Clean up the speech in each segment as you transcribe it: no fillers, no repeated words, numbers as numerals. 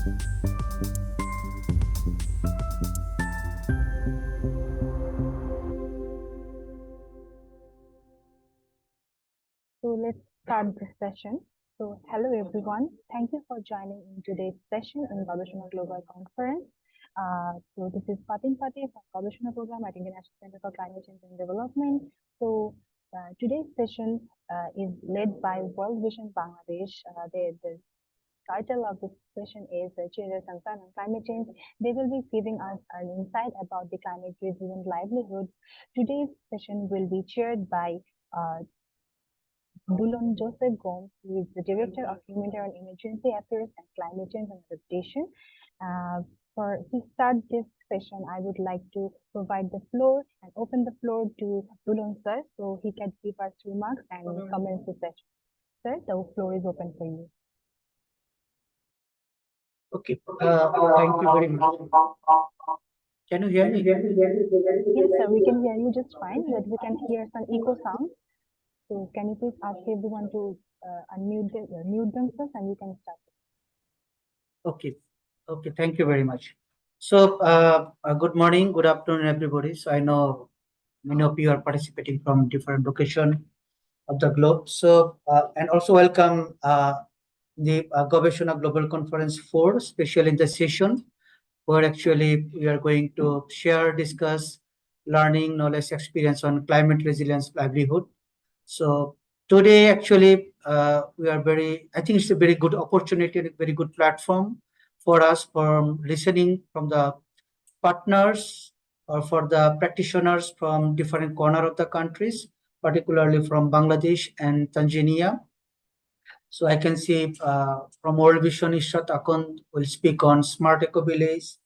So let's start this session. So hello everyone. Thank you for joining in today's session in Gobeshona Global Conference. So this is Fatin Fateh from Gobeshona Program at International Center for Climate Change and Development. So today's session is led by World Vision Bangladesh. The title of this session is Children's Concern on Climate Change. They will be giving us an insight about the climate resilient livelihoods. Today's session will be chaired by Dulon Joseph Gomes, who is the Director of Humanitarian Emergency Affairs and Climate Change and Adaptation. To start this session, I would like to provide the floor and open the floor to Dulon sir, so he can give us remarks and comments the session. Sir, the floor is open for you. Okay. Thank you very much. Can you hear me? Yes, sir, we can hear you just fine, but we can hear some echo sound. So can you please ask everyone to mute themselves and you can start. Okay. Okay. Thank you very much. So, good morning, good afternoon, everybody. So, I know many of you are participating from different location of the globe. So, and also welcome the Gobeshona Global Conference 4 special in the session, where actually we are going to share, discuss, learning, knowledge, experience on climate resilience livelihood. So today, actually, we are very. I think it's a very good opportunity and a very good platform for us for listening from the partners or for the practitioners from different corner of the countries, particularly from Bangladesh and Tanzania. So I can see from World Vision, Ishrat Akund will speak on smart eco village,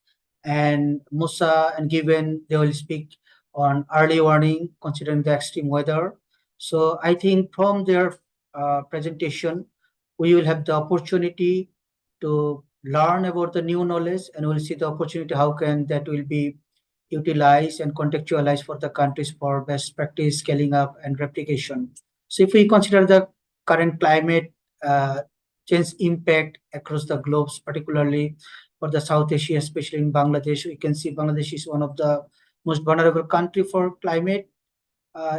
and Musa and Given they will speak on early warning considering the extreme weather. So I think from their presentation, we will have the opportunity to learn about the new knowledge, and we'll see the opportunity how can that will be utilized and contextualized for the countries for best practice scaling up and replication. So if we consider the current climate uh, change impact across the globes, particularly for the South Asia, especially in Bangladesh. We can see Bangladesh is one of the most vulnerable country for climate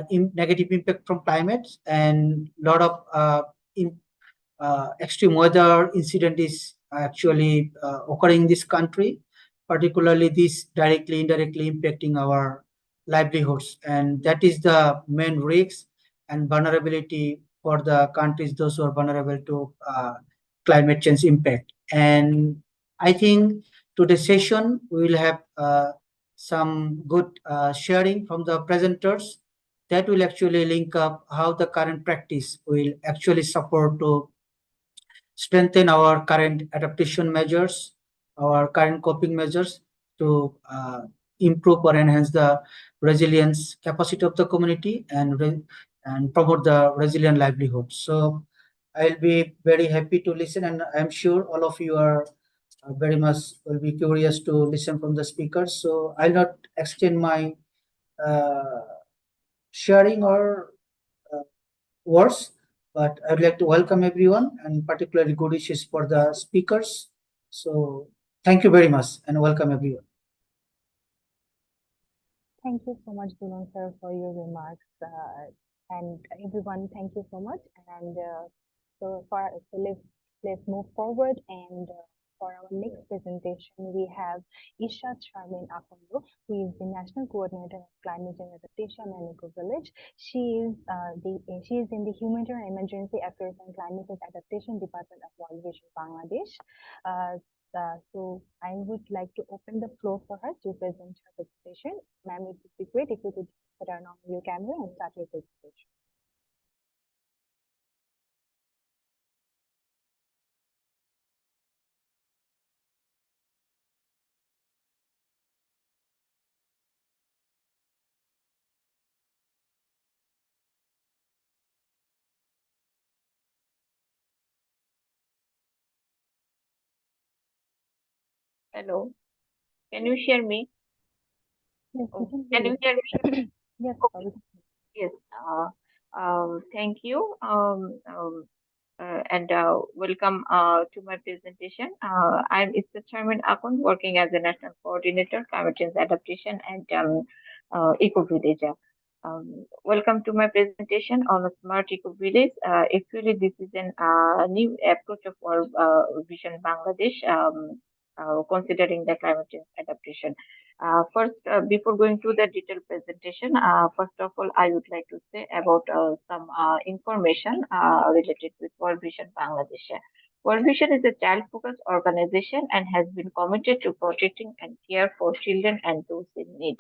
negative impact from climate, and lot of extreme weather incident is actually occurring in this country. Particularly, this directly, indirectly impacting our livelihoods, and that is the main risk and vulnerability for the countries those who are vulnerable to climate change impact. And I think today's session we will have some good sharing from the presenters that will actually link up how the current practice will actually support to strengthen our current adaptation measures, our current coping measures to improve or enhance the resilience capacity of the community and promote the resilient livelihood. So I'll be very happy to listen, and I'm sure all of you are very much will be curious to listen from the speakers. So I'll not extend my uh, sharing or uh, words, but I'd like to welcome everyone and particularly good wishes for the speakers. So thank you very much and welcome everyone. Thank you so much, Dulon sir, for your remarks. And everyone, thank you so much. And let's move forward. And for our next presentation, we have Isha Charmin Akondo, who is the National Coordinator of Climate and Adaptation and Eco Village. She is in the Humanitarian Emergency Affairs and Climate and Adaptation Department of World Vision Bangladesh. So I would like to open the floor for her to present her presentation. Ma'am, it would be great if you could turn on your camera and start your presentation. Hello, can you hear me? Yes, we Oh, can can hear you you. hear me? Yes, Okay, yes. Thank you. and welcome to my presentation. I'm Issa Charmin Akun, working as a National Coordinator, Climate Change Adaptation and Eco Village. Welcome to my presentation on a smart eco village. Actually, this is an new approach of World Vision Bangladesh, considering the climate change adaptation. First, before going to the detailed presentation, first of all, I would like to say about some information related with World Vision Bangladesh. World Vision is a child-focused organization and has been committed to protecting and care for children and those in need.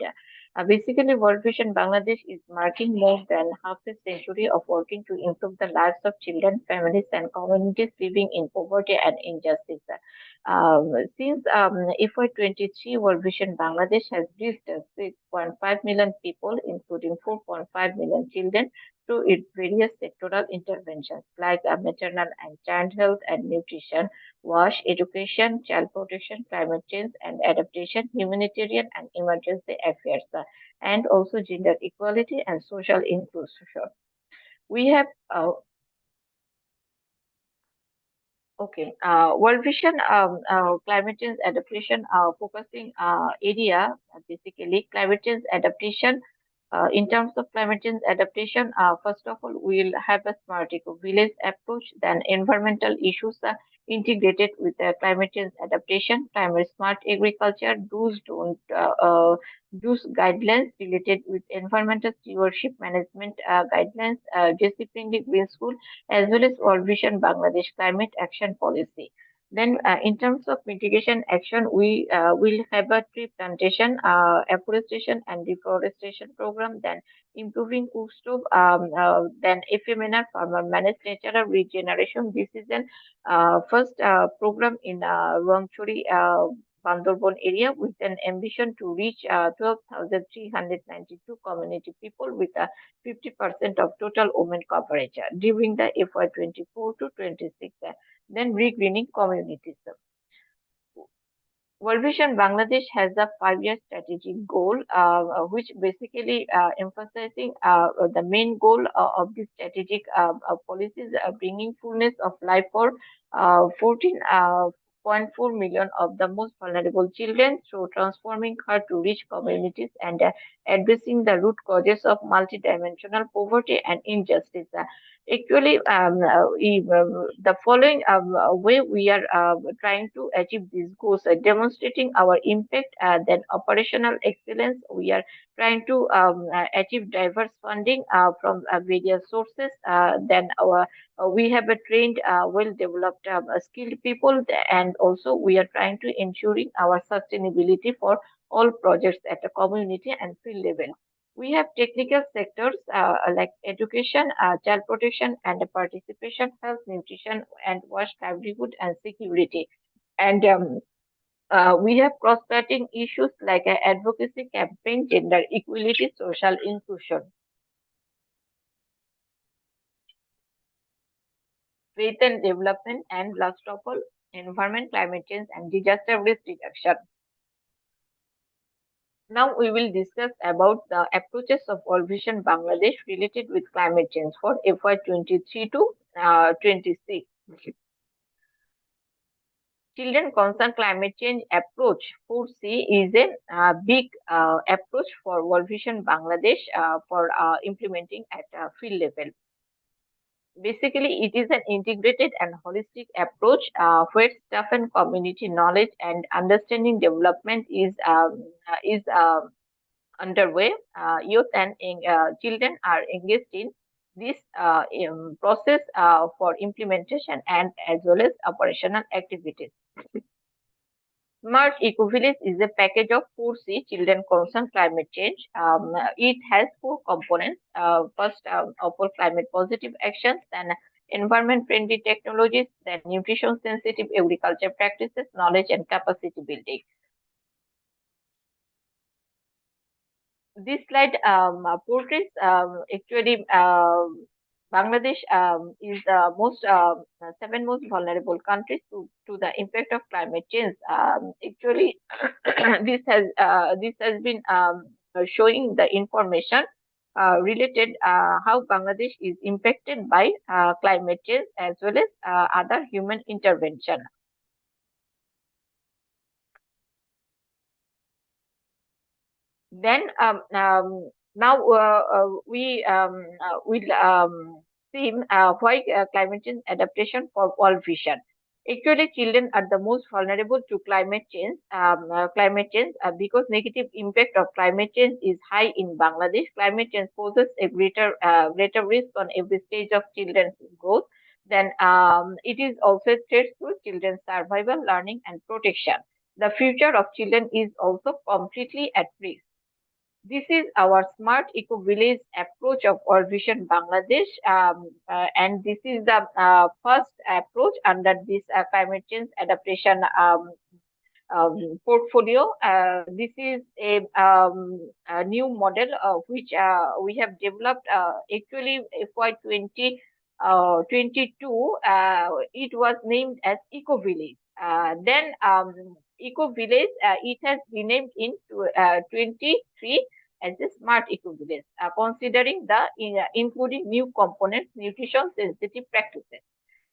Basically, World Vision Bangladesh is marking more than half a century of working to improve the lives of children, families, and communities living in poverty and injustice. Since FY23, World Vision Bangladesh has reached 6.5 million people, including 4.5 million children, through its various sectoral interventions like maternal and child health and nutrition, WASH, education, child protection, climate change and adaptation, humanitarian and emergency affairs, and also gender equality and social inclusion. We have Okay. World Vision climate change adaptation focusing area, basically climate change adaptation. In terms of climate change adaptation, first of all, we'll have a smart eco village approach, then environmental issues are integrated with climate change adaptation, climate smart agriculture, those guidelines related with environmental stewardship management guidelines, disciplinary green school, as well as World Vision Bangladesh Climate Action Policy. Then, in terms of mitigation action, we will have a tree plantation, afforestation, and deforestation program. Then, improving cook stove. Then, FMNR farmer managed natural regeneration. This is an first program in Rangchori, Bandarbon area with an ambition to reach 12,392 community people with a 50% of total women coverage during the FY24 to 26. Then regreening communities. World Vision Bangladesh has a 5-year strategic goal, which basically emphasizing the main goal of this strategic policies, bringing fullness of life for 14.4 million of the most vulnerable children through transforming hard to reach communities and addressing the root causes of multidimensional poverty and injustice. Actually, the following way we are trying to achieve these goals, demonstrating our impact, then operational excellence. We are trying to achieve diverse funding from various sources. Then we have a trained, well-developed, skilled people, and also we are trying to ensuring our sustainability for all projects at a community and field level. We have technical sectors like education, child protection and participation, health, nutrition, and wash, livelihood, and security. And we have cross-cutting issues like advocacy campaign, gender equality, social inclusion, faith and development, and last of all, environment, climate change, and disaster risk reduction. Now we will discuss about the approaches of World Vision Bangladesh related with climate change for FY23 to 26. Children concerned climate change approach 4C is a big approach for World Vision Bangladesh for implementing at field level. Basically, it is an integrated and holistic approach where staff and community knowledge and understanding development is underway. Youth and children are engaged in this process for implementation and as well as operational activities. Smart Eco Village is a package of 4C children concerned climate change. It has 4 components. First, for climate positive actions, then environment friendly technologies, then nutrition sensitive agriculture practices, knowledge and capacity building. This slide portrays actually Bangladesh is the most 7 most vulnerable countries to the impact of climate change. Actually, this has been showing the information related how Bangladesh is impacted by climate change as well as other human intervention. Then now will see why climate change adaptation for all vision. Actually, children are the most vulnerable to climate change. Because negative impact of climate change is high in Bangladesh. Climate change poses a greater risk on every stage of children's growth. Then it is also a threat to children's survival, learning, and protection. The future of children is also completely at risk. This is our smart eco village approach of World Vision Bangladesh, and this is the first approach under this climate change adaptation portfolio. This is a new model which we have developed. Actually, FY 2022, it was named as Eco Village. Then Eco Village, it has renamed in 23 as a Smart Eco Village, considering including new components, nutrition sensitive practices.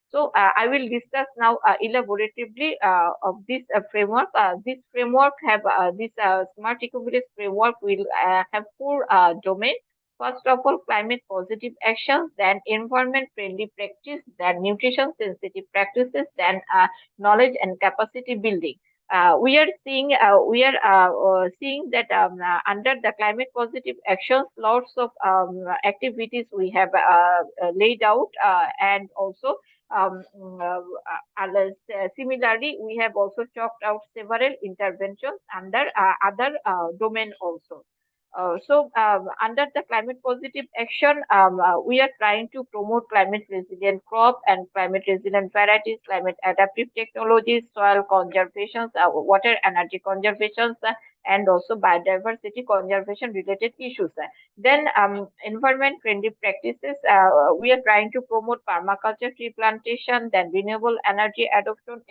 So I will discuss now elaboratively of this framework. This framework have this smart eco-village framework will have four domains. First of all, climate positive actions, then environment friendly practice, then nutrition sensitive practices, then knowledge and capacity building. We are seeing that under the climate positive actions, lots of activities we have laid out, and also similarly, we have also chalked out several interventions under other domain also. Under the climate positive action, we are trying to promote climate resilient crop and climate resilient varieties, climate adaptive technologies, soil conservation, water energy conservation, and also biodiversity conservation related issues. Then environment friendly practices, we are trying to promote permaculture, tree plantation, then renewable energy adoption,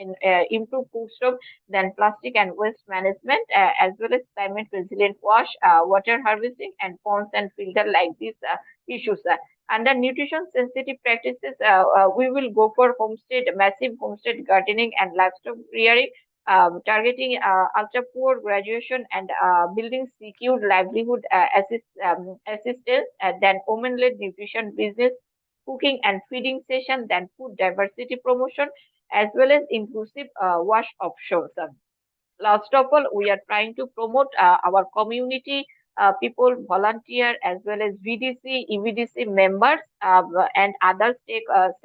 improve food stocks, then plastic and waste management, as well as climate resilient water harvesting, and ponds and filter like these issues. Under nutrition sensitive practices, we will go for massive homestead gardening and livestock rearing, targeting ultra poor graduation and building secure livelihood assistance, then women led nutrition business, cooking and feeding session, then food diversity promotion, as well as inclusive wash options. Last of all, we are trying to promote our community people, volunteer, as well as VDC, EVDC members, and other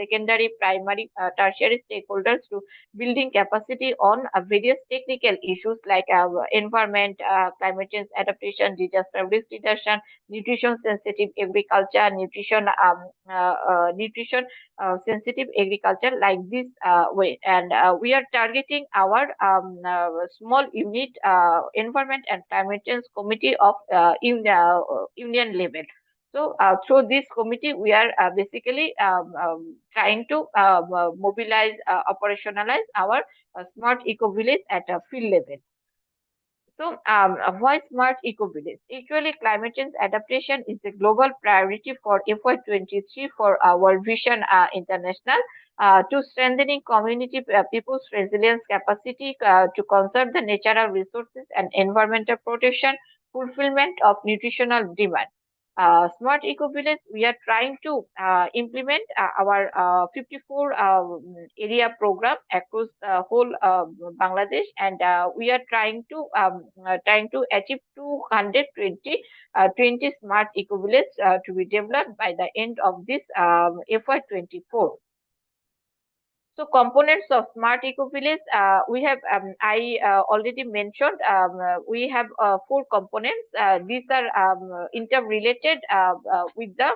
secondary, primary, tertiary stakeholders to building capacity on various technical issues like environment, climate change adaptation, disaster risk reduction, nutrition sensitive agriculture, nutrition sensitive agriculture like this way. And we are targeting our small unit environment and climate change committee of union level. So through this committee, we are basically trying to mobilize, operationalize our smart eco village at a field level. So, why smart eco village? Actually, climate change adaptation is a global priority for FY 23 for our Vision International to strengthening community people's resilience capacity to conserve the natural resources and environmental protection, fulfillment of nutritional demand. Smart Eco Village, we are trying to implement our 54 area program across the whole Bangladesh, and we are trying to achieve 220 smart eco village to be developed by the end of this FY 24. So components of smart eco village, we have I already mentioned we have four components. These are interrelated with the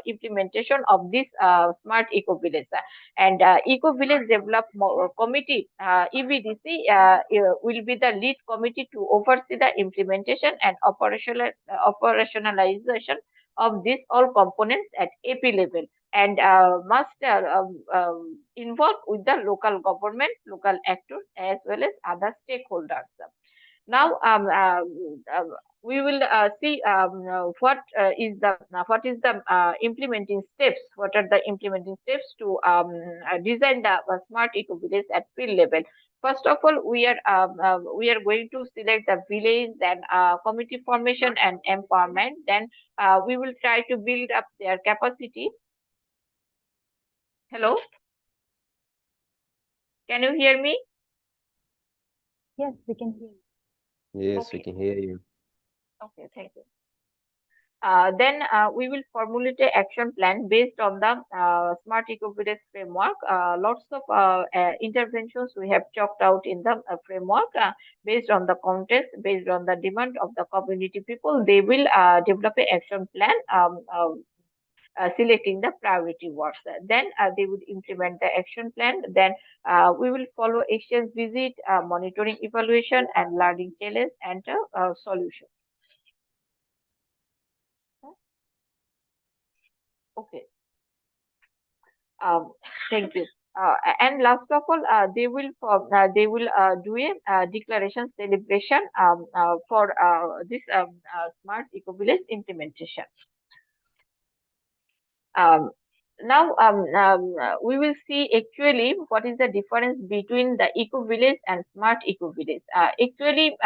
implementation of this smart eco village. And eco village committee EVDC will be the lead committee to oversee the implementation and operationalization of these all components at AP level, and must involve with the local government, local actors, as well as other stakeholders. Now, we will see what is the implementing steps. What are the implementing steps to design the smart eco village at field level? First of all, we are going to select the village, then committee formation and empowerment. Then we will try to build up their capacity. Hello, can you hear me? Yes, we can hear you. Yes, we Okay, can hear you. okay, thank you. Then we will formulate an action plan based on the smart eco-village framework. Lots of interventions we have chalked out in the framework based on the context, based on the demand of the community people. They will develop an action plan, selecting the priority works. Then they would implement the action plan. Then we will follow exchange visit, monitoring evaluation, and learning challenge and solution. Okay. Um, Thank you. And last of all, they will do a declaration celebration for this smart eco village implementation. Um, Now, we will see actually what is the difference between the eco village and smart eco village. Actually,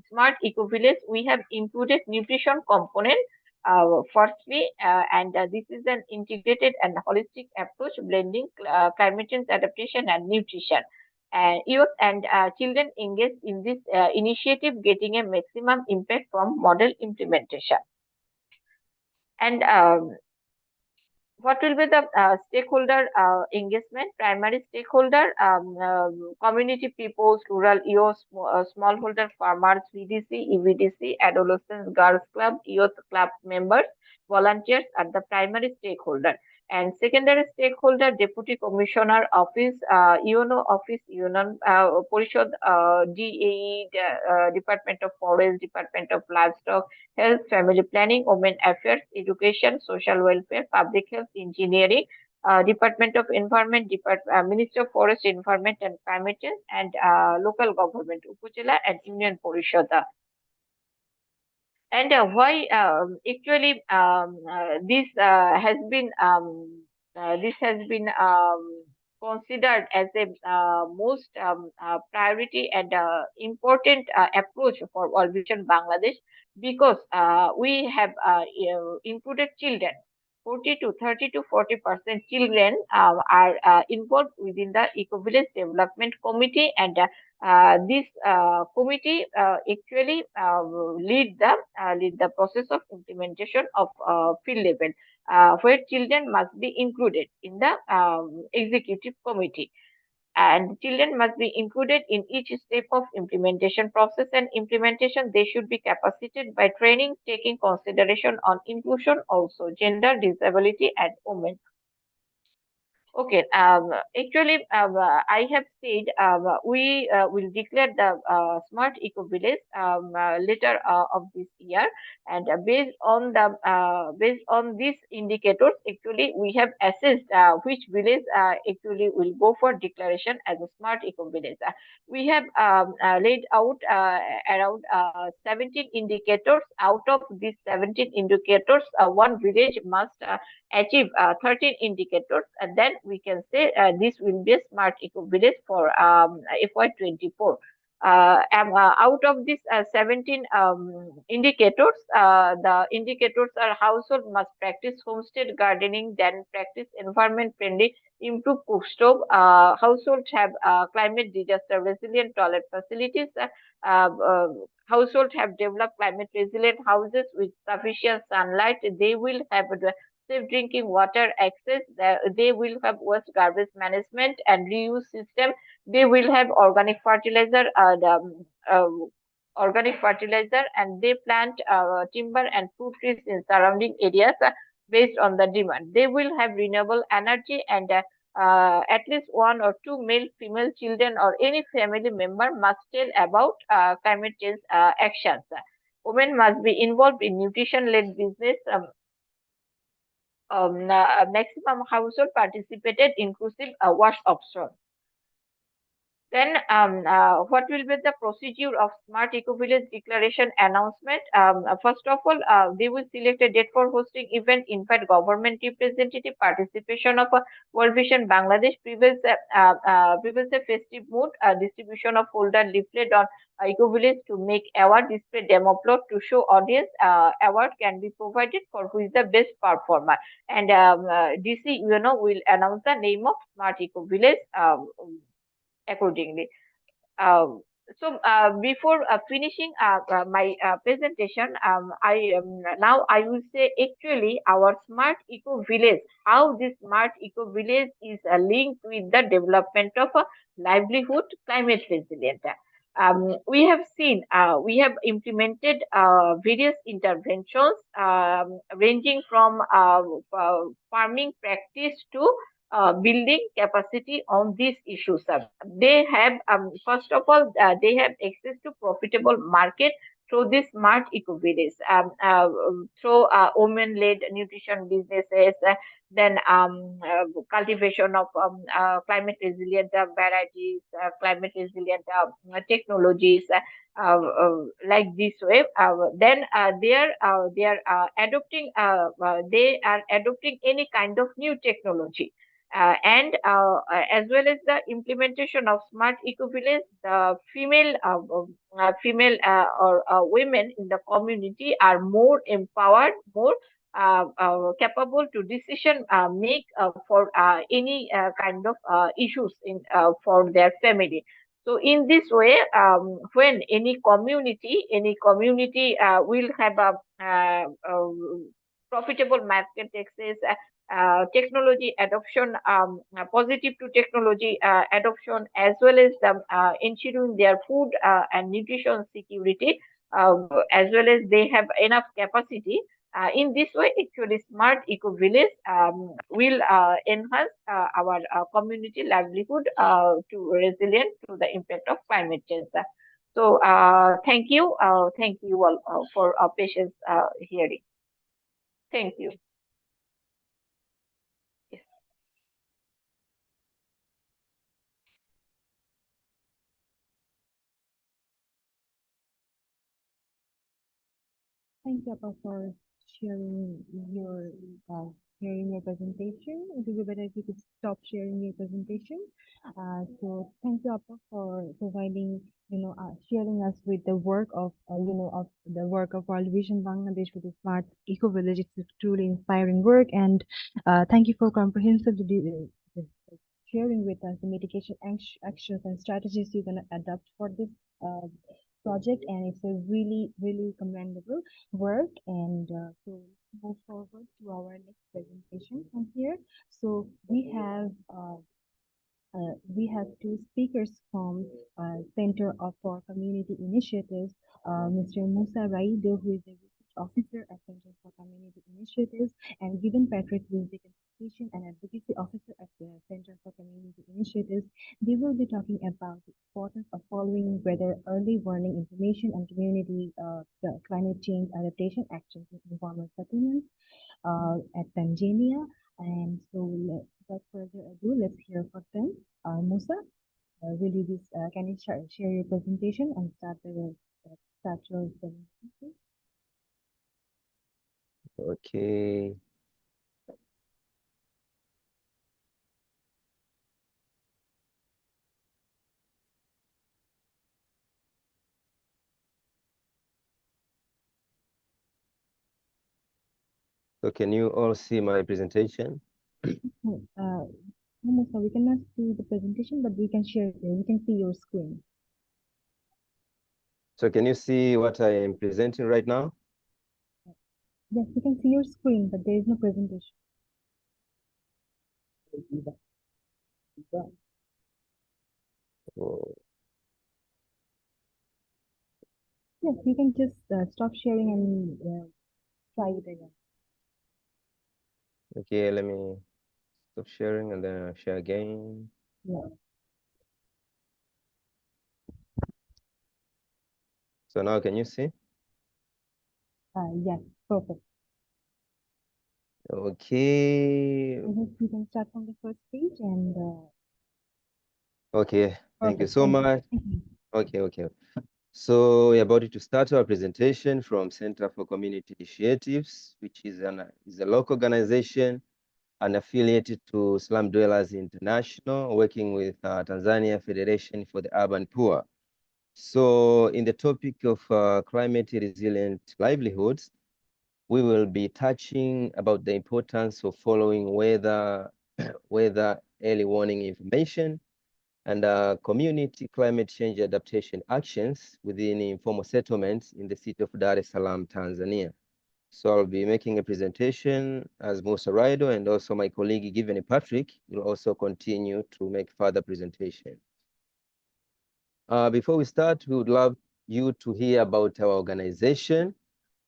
smart eco village we have included nutrition component. Firstly, and this is an integrated and holistic approach blending climate change adaptation and nutrition. Youth and children engaged in this initiative getting a maximum impact from model implementation. And what will be the stakeholder engagement? Primary stakeholder, community peoples, rural youth, smallholder farmers, VDC, EVDC, adolescents, girls club, youth club members, volunteers are the primary stakeholder. And secondary stakeholder, deputy commissioner office, UNO office, Union Porishad, DAE, Department of Forest, Department of Livestock, health, family planning, women affairs, education, social welfare, public health, engineering, Department of Environment, Minister of Forest, Environment and Climate Change, and local government, Upazila and Union Porishada. And why actually this has been considered as a most priority and important approach for World Vision Bangladesh, because we have included children. 40 to 30 to 40% children are involved within the Eco Village Development Committee, and this committee actually lead the process of implementation of field level, where children must be included in the executive committee. And children must be included in each step of implementation process. And implementation, they should be capacitated by training, taking consideration on inclusion, also gender, disability, and women. Okay. Actually, I have said we will declare the smart eco village later of this year, and based on these indicators, actually we have assessed which village actually will go for declaration as a smart eco village. We have laid out around 17 indicators. Out of these 17 indicators, one village must achieve 13 indicators, and then we can say this will be a smart eco village for FY24. Out of these 17 indicators, the indicators are: household must practice homestead gardening, then practice environment friendly, improve cook stove, households have climate disaster resilient toilet facilities, households have developed climate resilient houses with sufficient sunlight, they will have safe drinking water access, they will have waste garbage management and reuse system, they will have organic fertilizer, and they plant timber and fruit trees in surrounding areas based on the demand. They will have renewable energy, and at least one or two male female children or any family member must tell about climate change actions. Women must be involved in nutrition led business. Maximum household participated inclusive wash option. Then, what will be the procedure of Smart Eco Village Declaration announcement? First of all, they will select a date for hosting event, invite government representative participation of World Vision Bangladesh, prevails a festive mood, distribution of folder leaflet on Eco Village to make award display demo plot to show audience. Award can be provided for who is the best performer, and DC, will announce the name of Smart Eco Village accordingly. Um, before finishing my presentation, now I will say actually our smart eco village, how this smart eco village is linked with the development of a livelihood climate resilient. We have seen, we have implemented various interventions ranging from farming practice to building capacity on these issues. They have, first of all, they have access to profitable market through this smart eco village, through women-led nutrition businesses, then cultivation of climate resilient varieties, climate resilient technologies. Like this way, then they are adopting any kind of new technology, and as well as the implementation of smart eco village, the female or women in the community are more empowered, more capable to decision make for any kind of issues in for their family. So in this way, when any community will have a profitable market access, technology adoption, positive to technology adoption, as well as the ensuring their food and nutrition security, as well as they have enough capacity. In this way, actually, smart eco village will enhance our community livelihood to resilient to the impact of climate change. So, thank you all for patience hearing. Thank you. Yes. Thank you, Appa, for sharing your uh, sharing your presentation. It would be better if you could stop sharing your presentation. So thank you, Appa, for providing, sharing us with the work of, of the work of World Vision Bangladesh with the Smart Eco Village. It's a truly inspiring work, and thank you for comprehensively sharing with us the mitigation actions and strategies you're going to adopt for this uh, project. And it's a really, really commendable work. And so move forward to our next presentation from here. So we have two speakers from Center for Community Initiatives, Mr. Musa Raido, who is the research officer at Center for Community Initiatives, and Gideon Patrick, who is the communication and advocacy officer at the Center for Community Initiatives. They will be talking about the importance of following weather early warning information and community climate change adaptation actions in informal settlements at Tanzania. And so, without further ado, let's hear from them. Musa, will you can you share your presentation and start your presentation? Okay. So can you all see my presentation? No, no, Musa, we cannot see the presentation, but we can share it. We can see your screen. So can you see what I am presenting right now? Yes, we can see your screen, but there is no presentation. Oh, Yes, you can just stop sharing and try it again. okay, let me stop sharing and then I'll share again. Yeah. So now can you see? Yes, perfect. Okay. I guess you can start from the first page and Okay, thank you Perfect. so Thank you. much. Mhm. Okay. So we're about to start our presentation from Center for Community Initiatives, which is a local organization and affiliated to Slum Dwellers International, working with Tanzania Federation for the Urban Poor. So in the topic of climate resilient livelihoods, we will be touching about the importance of following weather, weather early warning information and community climate change adaptation actions within informal settlements in the city of Dar es Salaam, Tanzania. So I'll be making a presentation as Musa Raido, and also my colleague Given Patrick will also continue to make further presentation. Before we start, we would love you to hear about our organization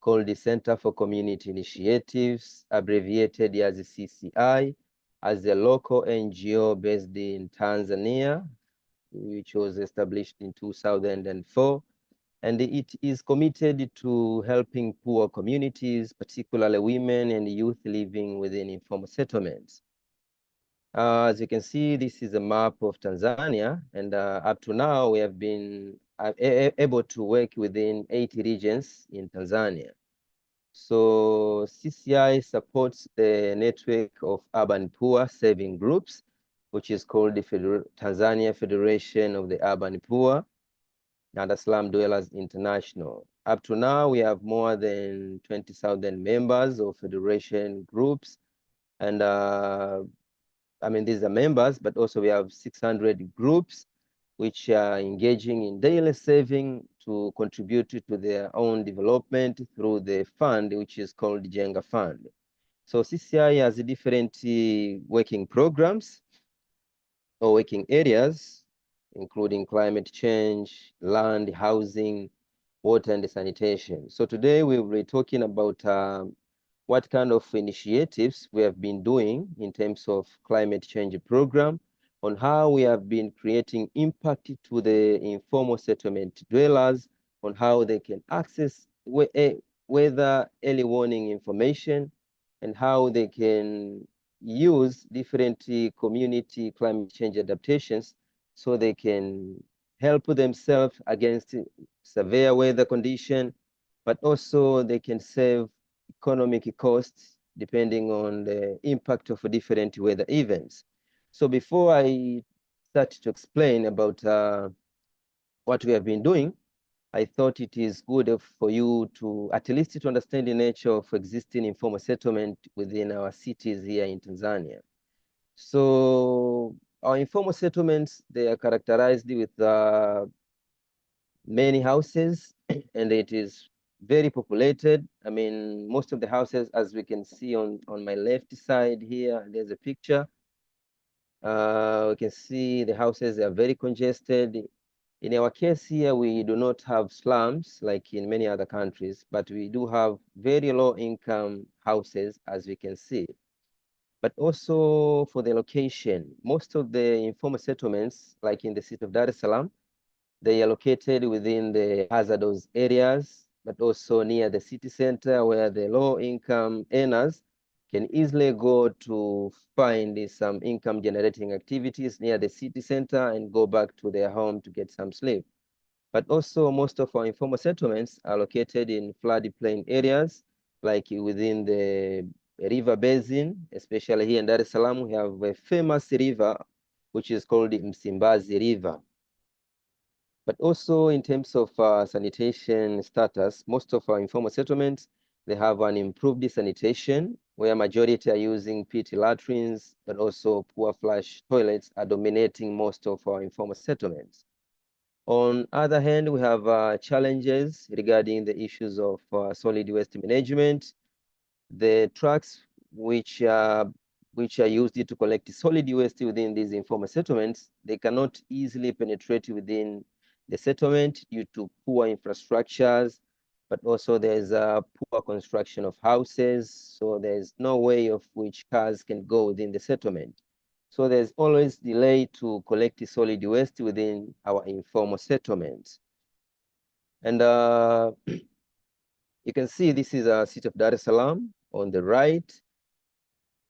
called the Center for Community Initiatives, abbreviated as CCI, as a local NGO based in Tanzania, which was established in 2004. And it is committed to helping poor communities, particularly women and youth living within informal settlements. As you can see, this is a map of Tanzania, and up to now, we have been able to work within 80 regions in Tanzania. So CCI supports the network of urban poor saving groups, which is called the Tanzania Federation of the Urban Poor and Slum Dwellers International. Up to now, we have more than 20,000 members of federation groups, and these are members, but also we have 600 groups which are engaging in daily saving to contribute to their own development through the fund, which is called Jenga Fund. So CCI has different working programs or working areas, including climate change, land, housing, water, and sanitation. So today we will be talking about what kind of initiatives we have been doing in terms of climate change program, on how we have been creating impact to the informal settlement dwellers, on how they can access weather early warning information, and how they can use different community climate change adaptations so they can help themselves against severe weather condition, but also they can save economic costs depending on the impact of different weather events. So before I start to explain about what we have been doing, I thought it is good for you to at least to understand the nature of existing informal settlement within our cities here in Tanzania. So our informal settlements, they are characterized with many houses and it is very populated. I mean, most of the houses, as we can see on my left side here, there's a picture. We can see the houses are very congested. In our case here, we do not have slums like in many other countries, but we do have very low income houses, as we can see. But also for the location, most of the informal settlements, like in the city of Dar es Salaam, they are located within the hazardous areas, but also near the city center where the low income earners can easily go to find some income generating activities near the city center and go back to their home to get some sleep. But also most of our informal settlements are located in floodplain areas, like within the river basin, especially here in Dar es Salaam, we have a famous river, which is called the Msimbazi River. But also in terms of sanitation status, most of our informal settlements, they have an improved sanitation where majority are using pit latrines, but also poor flush toilets are dominating most of our informal settlements. On other hand, we have challenges regarding the issues of solid waste management. The trucks which are used to collect solid waste within these informal settlements, they cannot easily penetrate within the settlement due to poor infrastructures, but also there's a poor construction of houses, so there's no way of which cars can go within the settlement. So there's always delay to collect solid waste within our informal settlements. And you can see this is a city of Dar es Salaam on the right.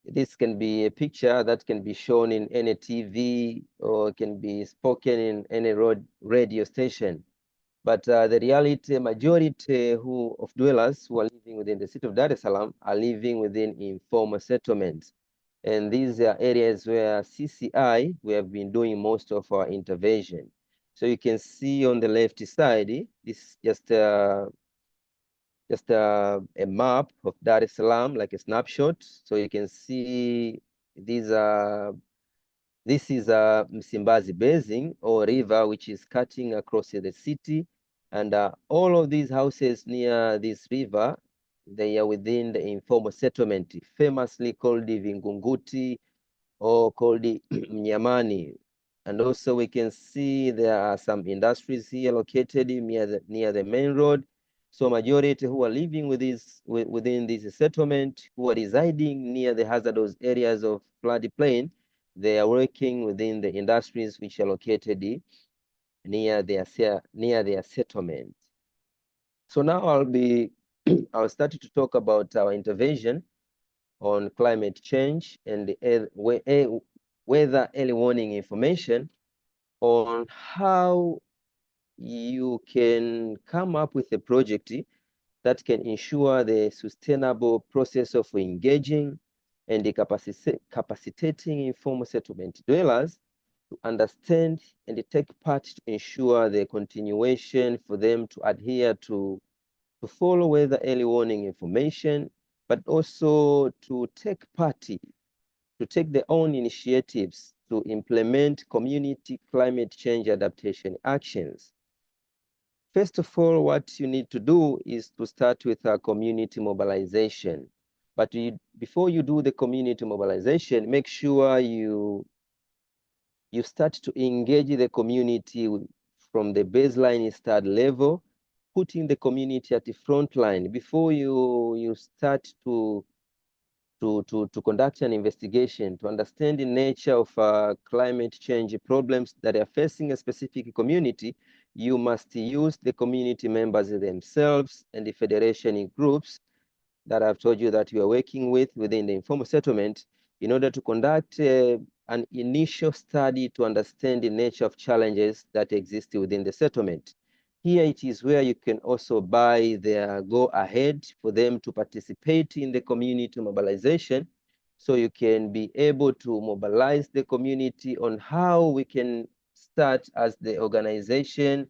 This can be a picture that can be shown in any TV or can be spoken in any radio station. But the reality, majority of dwellers who are living within the city of Dar es Salaam are living within informal settlements. And these are areas where CCI, we have been doing most of our intervention. So you can see on the left side, this is just a map of Dar es Salaam, like a snapshot. So you can see these are, this is a Msimbazi Basin or river, which is cutting across the city. And all of these houses near this river, they are within the informal settlement, famously called the Vingunguti or called the Mnyamani. And also we can see there are some industries here located near the main road. So majority who are living within this settlement, who are residing near the hazardous areas of floodplain, they are working within the industries which are located near their settlement. So now I'll start to talk about our intervention on climate change and the weather early warning information on how you can come up with a project that can ensure the sustainable process of engaging and capacitating informal settlement dwellers to understand and take part to ensure the continuation for them to adhere to follow weather early warning information, but also to take their own initiatives to implement community climate change adaptation actions. First of all, what you need to do is to start with a community mobilization. But before you do the community mobilization, make sure you start to engage the community from the baseline start level, putting the community at the front line before you start to conduct an investigation to understand the nature of climate change problems that are facing a specific community. You must use the community members themselves and the federation groups that I've told you that we are working with within the informal settlement in order to conduct an initial study to understand the nature of challenges that exist within the settlement. Here it is where you can also buy their go ahead for them to participate in the community mobilization. So you can be able to mobilize the community on how we can start as the organization.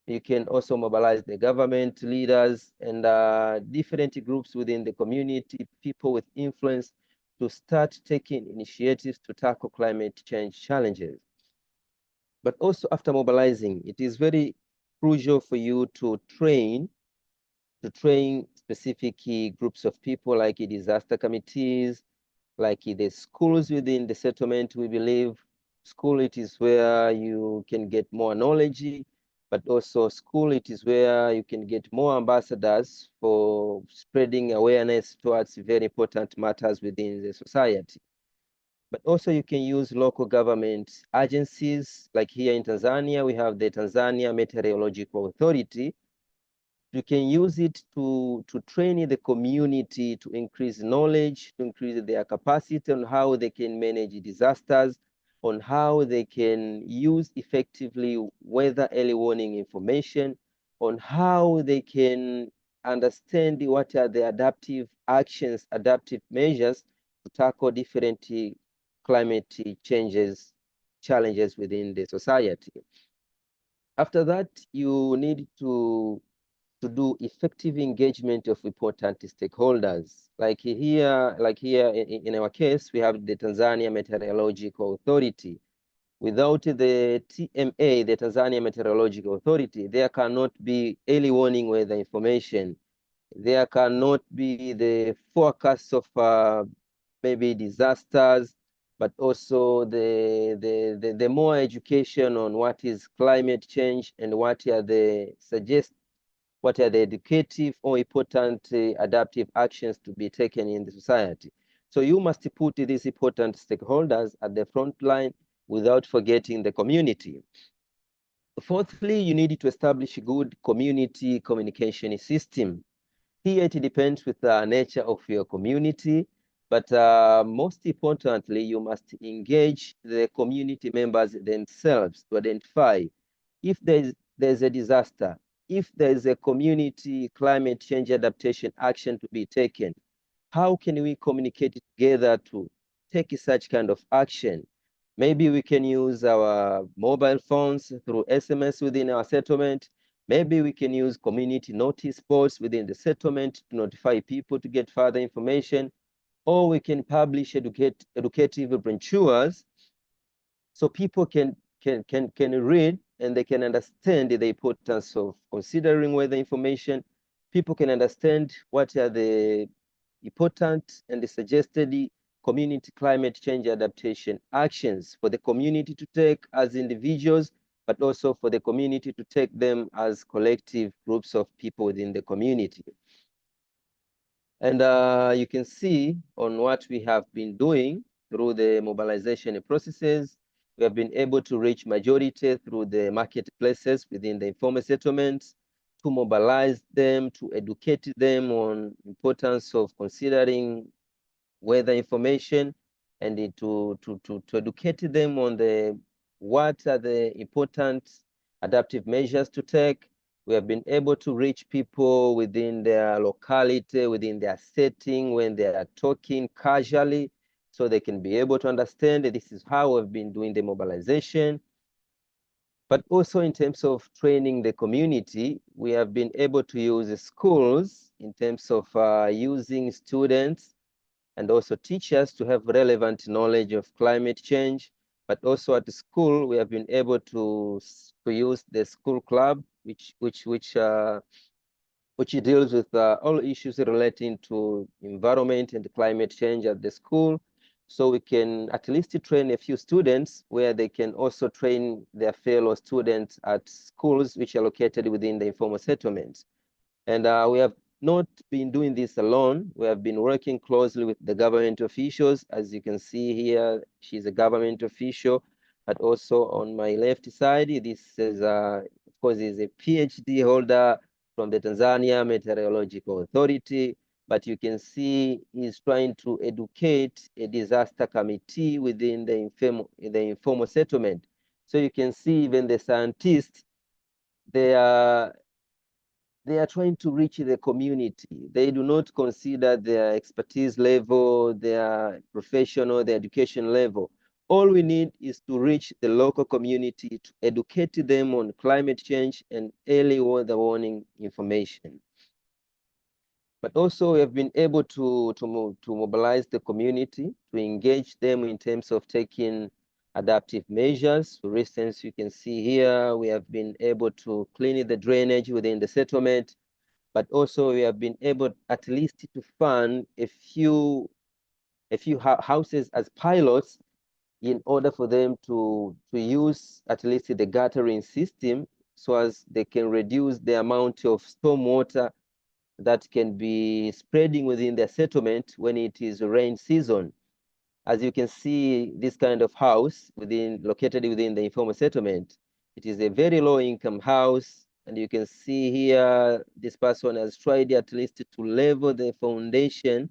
You can also mobilize the government leaders and different groups within the community, people with influence, to start taking initiatives to tackle climate change challenges. But also after mobilizing, it is very crucial for you to train specific groups of people like disaster committees, like the schools within the settlement. We believe school, it is where you can get more knowledge, but also school, it is where you can get more ambassadors for spreading awareness towards very important matters within the society. But also you can use local government agencies, like here in Tanzania, we have the Tanzania Meteorological Authority. You can use it to train the community to increase knowledge, to increase their capacity on how they can manage disasters, on how they can use effectively weather early warning information, on how they can understand what are the adaptive actions, adaptive measures to tackle different climate changes, challenges within the society. After that, you need to do effective engagement of important stakeholders. Like here in our case, we have the Tanzania Meteorological Authority. Without the TMA, the Tanzania Meteorological Authority, there cannot be early warning weather information. There cannot be the forecasts of maybe disasters, but also the more education on what is climate change and what are the educative or important adaptive actions to be taken in the society. So you must put these important stakeholders at the front line without forgetting the community. Fourthly, you need to establish a good community communication system. Here it depends with the nature of your community. But most importantly, you must engage the community members themselves to identify if there's a disaster, if there's a community climate change adaptation action to be taken. How can we communicate together to take such kind of action? Maybe we can use our mobile phones through SMS within our settlement. Maybe we can use community notice boards within the settlement to notify people to get further information, or we can publish educative brochures so people can read and they can understand the importance of considering weather information. People can understand what are the important and the suggested community climate change adaptation actions for the community to take as individuals, but also for the community to take them as collective groups of people within the community. And you can see on what we have been doing through the mobilization processes. We have been able to reach majority through the marketplaces within the informal settlements, to mobilize them, to educate them on importance of considering weather information, and to educate them on what are the important adaptive measures to take. We have been able to reach people within their locality, within their setting, when they are talking casually, so they can be able to understand that this is how we've been doing the mobilization. But also in terms of training the community, we have been able to use schools in terms of using students and also teachers to have relevant knowledge of climate change. But also at the school, we have been able to use the school club, which deals with all issues relating to environment and climate change at the school. So we can at least train a few students where they can also train their fellow students at schools which are located within the informal settlements. And we have not been doing this alone. We have been working closely with the government officials. As you can see here, she's a government official, but also on my left side, this is, of course, is a PhD holder from the Tanzania Meteorological Authority. But you can see he's trying to educate a disaster committee within the informal settlement. So you can see even the scientists, they are trying to reach the community. They do not consider their expertise level, their professional, their education level. All we need is to reach the local community, to educate them on climate change and early weather warning information. But also we have been able to mobilize the community, to engage them in terms of taking adaptive measures. For instance, you can see here, we have been able to clean the drainage within the settlement, but also we have been able at least to fund a few houses as pilots in order for them to use at least the guttering system, so as they can reduce the amount of storm water that can be spreading within their settlement when it is rain season. As you can see, this kind of house located within the informal settlement, it is a very low income house. And you can see here, this person has tried at least to level the foundation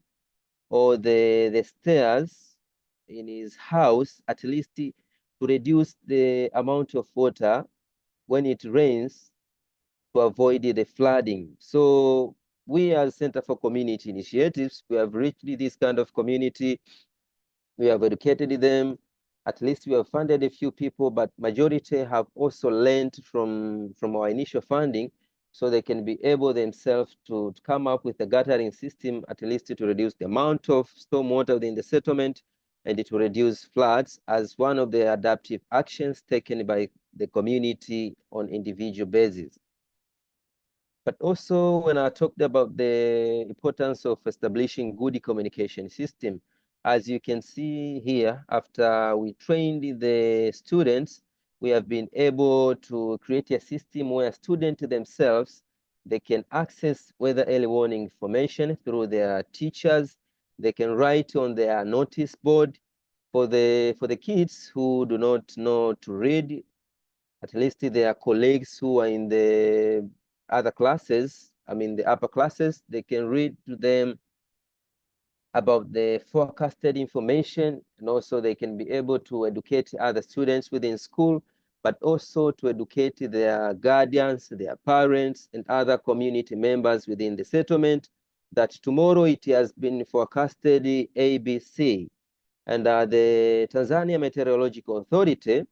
or the stairs in his house, at least to reduce the amount of water when it rains, to avoid the flooding. So we as Center for Community Initiatives, we have reached this kind of community. We have educated them. At least we have funded a few people, but majority have also learned from our initial funding, so they can be able themselves to come up with a guttering system, at least to reduce the amount of stormwater within the settlement, and to reduce floods as one of the adaptive actions taken by the community on individual basis. But also when I talked about the importance of establishing good communication system, as you can see here, after we trained the students, we have been able to create a system where students themselves, they can access weather early warning information through their teachers. They can write on their notice board. For the kids who do not know to read, at least their colleagues who are in the other classes, I mean the upper classes, they can read to them about the forecasted information, and also they can be able to educate other students within school, but also to educate their guardians, their parents, and other community members within the settlement that tomorrow it has been forecasted ABC. And the Tanzania Meteorological Authority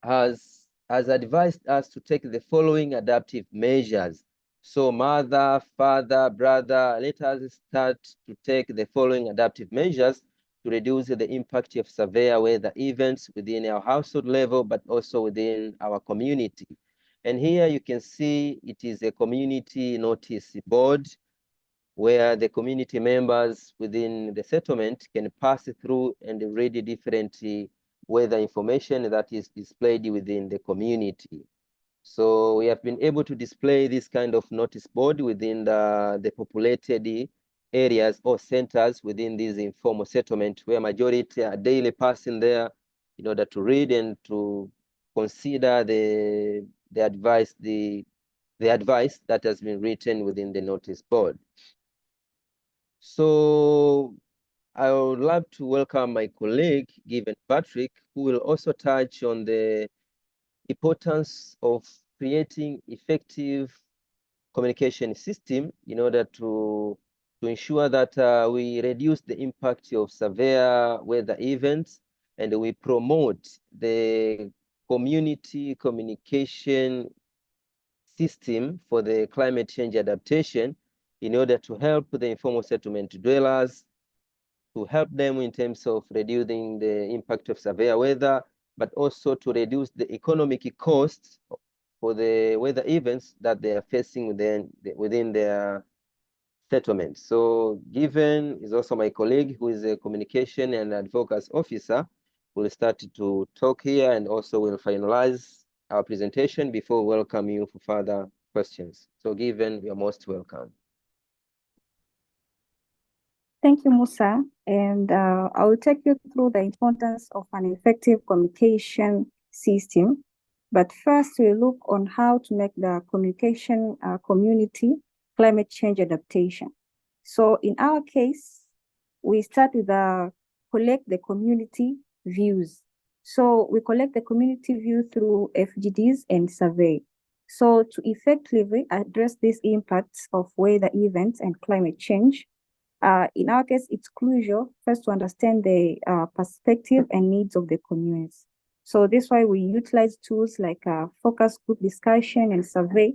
has advised us to take the following adaptive measures. So mother, father, brother, let us start to take the following adaptive measures to reduce the impact of severe weather events within our household level, but also within our community. And here you can see it is a community notice board where the community members within the settlement can pass through and read different weather information that is displayed within the community. So we have been able to display this kind of notice board within the populated areas or centers within this informal settlement, where majority are daily passing there in order to read and to consider the advice that has been written within the notice board. So I would love to welcome my colleague, Given Patrick, who will also touch on the importance of creating effective communication system in order to ensure that we reduce the impact of severe weather events and we promote the community communication system for the climate change adaptation in order to help the informal settlement dwellers, to help them in terms of reducing the impact of severe weather, but also to reduce the economic costs for the weather events that they are facing within their settlement. So Given is also my colleague who is a communication and advocacy officer, who will start to talk here and also will finalize our presentation before we welcome you for further questions. So Given, you're most welcome. Thank you, Musa. And I will take you through the importance of an effective communication system. But first, we'll look on how to make the communication community climate change adaptation. So in our case, we start with collect the community views. So we collect the community view through FGDs and survey. So to effectively address these impacts of weather events and climate change, in our case, it's crucial first to understand the perspective and needs of the community. So this is why we utilize tools like focus group discussion and survey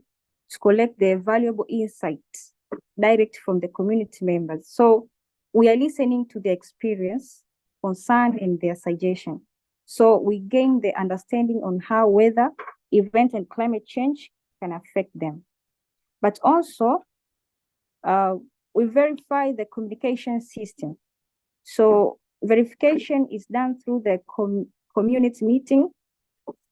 to collect the valuable insights direct from the community members. So we are listening to their experience, concern, and their suggestion. So we gain the understanding on how weather, events, and climate change can affect them. But also, we verify the communication system. So verification is done through the community meeting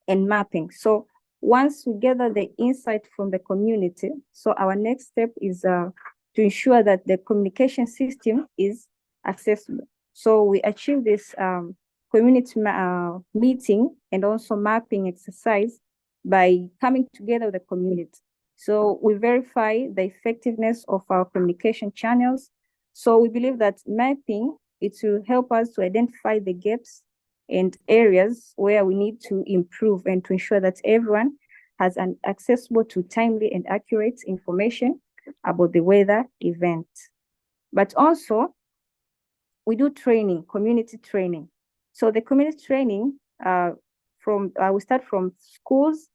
and mapping. So once we gather the insight from the community, so our next step is to ensure that the communication system is accessible. So we achieve this community meeting and also mapping exercise by coming together with the community. So we verify the effectiveness of our communication channels. So we believe that mapping, it will help us to identify the gaps and areas where we need to improve and to ensure that everyone has an accessible to timely and accurate information about the weather event. But also, we do training, community training. So the community training, we start from schools,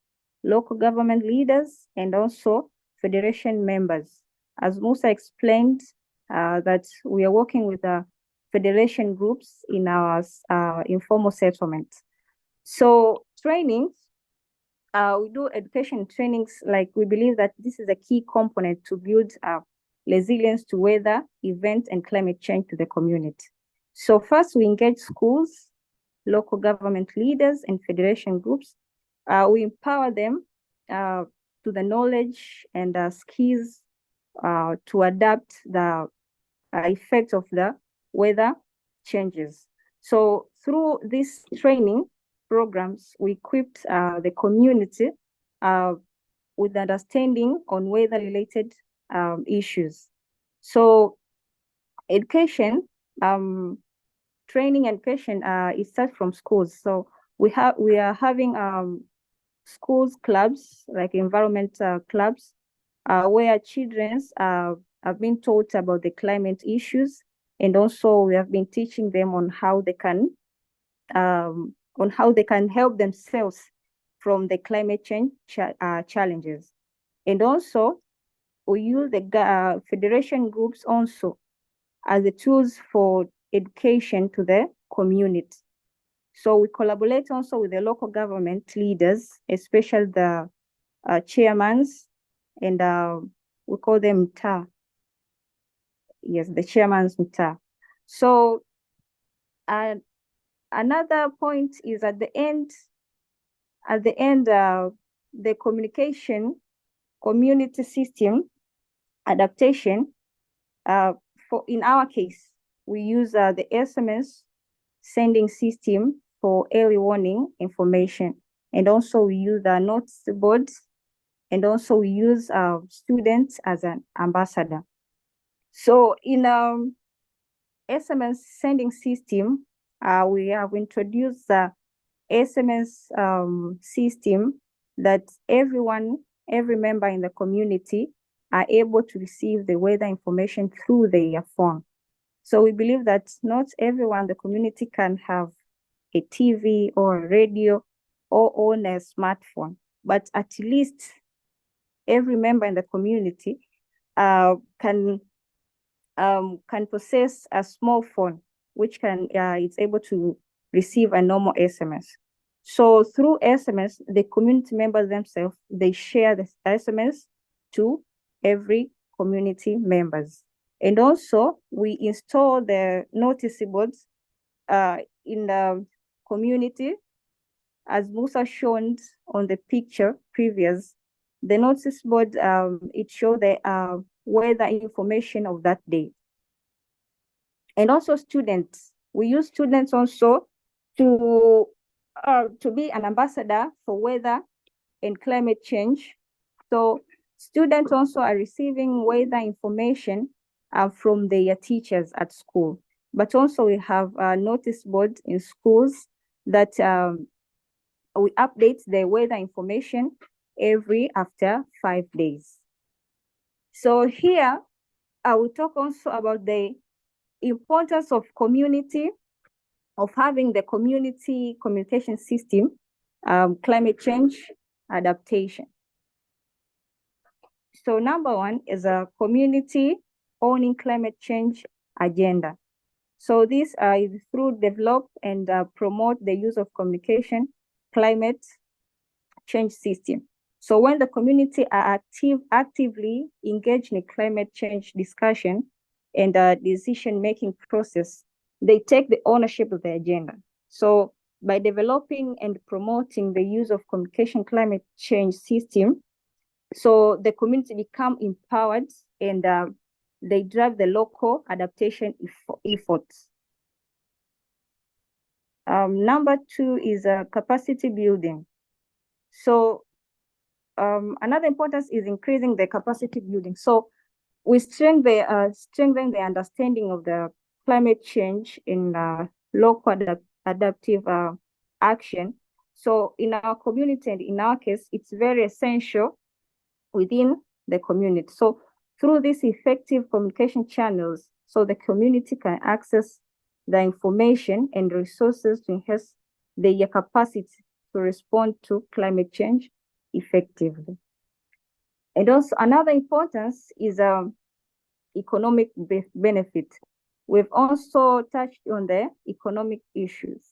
local government leaders, and also federation members. As Musa explained, that we are working with the federation groups in our informal settlement. So trainings, we do education trainings, like we believe that this is a key component to build resilience to weather, events, and climate change to the community. So first we engage schools, local government leaders, and federation groups. We empower them to the knowledge and skills to adapt the effects of the weather changes. So through these training programs, we equipped the community with understanding on weather-related issues. So education, training and education, it starts from schools. So we are having schools clubs, like environment clubs, where children have been taught about the climate issues, and also we have been teaching them on how they can help themselves from the climate change challenges. And also we use the federation groups also as the tools for education to the community. So we collaborate also with the local government leaders, especially the chairmans, and we call them TA. Yes, the chairmans TA. So another point is at the end, the community system adaptation. For in our case, we use the SMS sending system for early warning information, and also we use the notice boards, and also we use students as an ambassador. So in SMS sending system, we have introduced the SMS system that every member in the community are able to receive the weather information through their phone. So we believe that not everyone in the community can have a TV or a radio or own a smartphone, but at least every member in the community can possess a small phone, which it's able to receive a normal SMS. So through SMS, the community members themselves, they share the SMS to every community members. And also we install the notice boards in the community, as Musa shown on the picture previous. The notice board, it shows the weather information of that day. And also students, we use students also to be an ambassador for weather and climate change. So students also are receiving weather information from their teachers at school. But also we have a notice board in schools that we update the weather information every after 5 days. So here I will talk also about the importance of community, of having the community communication system, climate change adaptation. So number one is a community owning climate change agenda. So this is through develop and promote the use of communication climate change system. So when the community are actively engaged in climate change discussion and decision-making process, they take the ownership of the agenda. So by developing and promoting the use of communication climate change system, so the community become empowered and they drive the local adaptation efforts. Number two is capacity building. So another importance is increasing the capacity building. So we strengthen the understanding of the climate change in local adaptive action. So in our community and in our case, it's very essential within the community. So through these effective communication channels, so the community can access the information and resources to enhance their capacity to respond to climate change effectively. And also another importance is economic benefit. We've also touched on the economic issues.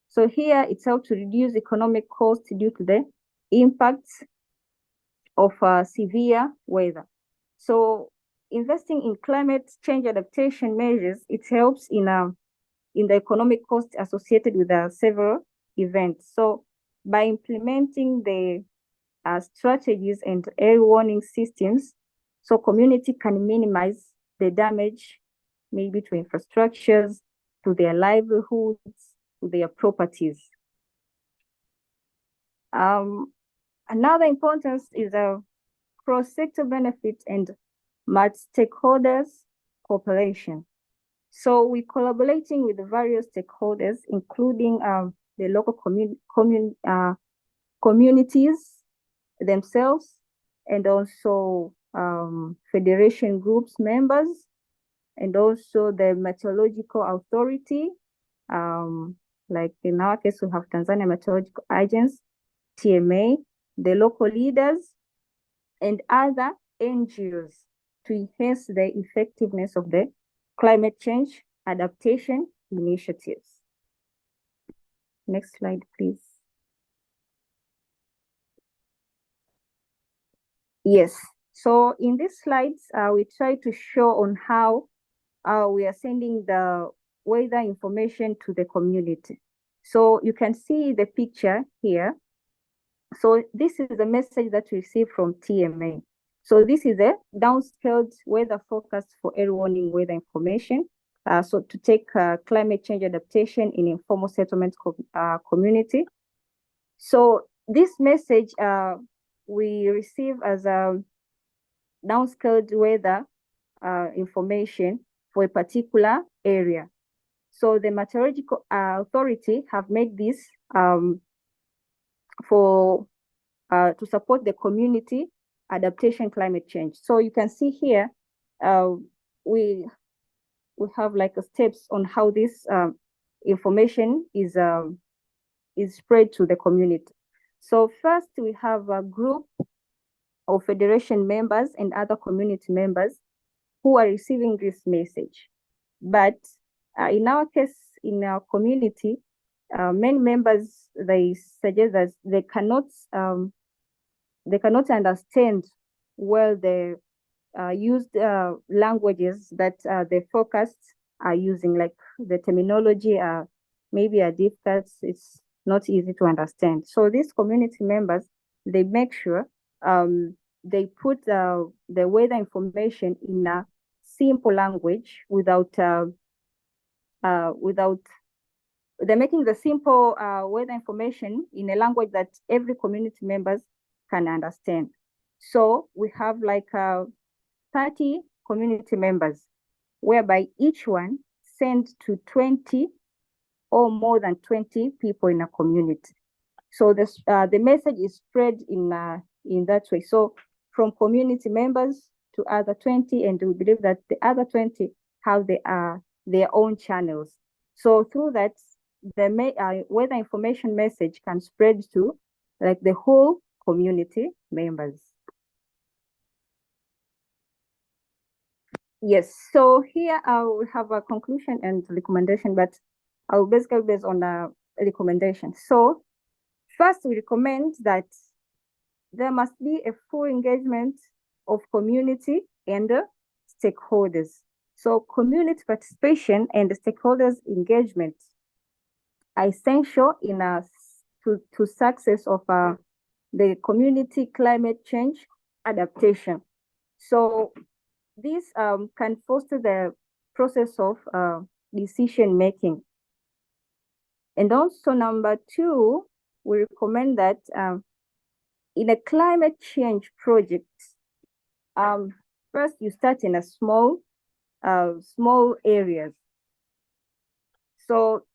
So here it's how to reduce economic costs due to the impacts of severe weather. So investing in climate change adaptation measures, it helps in the economic costs associated with several events. So by implementing the strategies and early warning systems, so community can minimize the damage maybe to infrastructures, to their livelihoods, to their properties. Another importance is a cross-sector benefit and multi-stakeholders cooperation. So we're collaborating with the various stakeholders, including the local communities themselves, and also federation groups members, and also the meteorological authority. Like in our case, we have Tanzania Meteorological Agency, TMA, the local leaders, and other NGOs to enhance the effectiveness of the climate change adaptation initiatives. Next slide, please. Yes, so in these slides, we try to show on how we are sending the weather information to the community. So you can see the picture here. So this is a message that we received from TMA. So this is a downscaled weather forecast for early warning weather information. So to take climate change adaptation in informal settlement community. So this message we receive as a downscaled weather information for a particular area. So the meteorological authority have made this for to support the community adaptation climate change. So you can see here, we have like steps on how this information is spread to the community. So first we have a group of federation members and other community members who are receiving this message. But in our case, in our community, many members, they suggest that they cannot understand well the used languages that the forecasts are using, like the terminology maybe are difficult, it's not easy to understand. So these community members, they make sure they put the weather information in a simple language without they're making the simple weather information in a language that every community members can understand. So we have like 30 community members, whereby each one sent to 20 or more than 20 people in a community. So this, the message is spread in that way. So from community members to other 20, and we believe that the other 20 have their own channels. So through that, the weather information message can spread to like the whole community members. Yes, so here I will have a conclusion and recommendation, but I will basically based on a recommendation. So first, we recommend that there must be a full engagement of community and stakeholders. So community participation and stakeholders engagement are essential in to success of the community climate change adaptation. So this can foster the process of decision making. And also number two, we recommend that in a climate change project, first you start in a small areas. So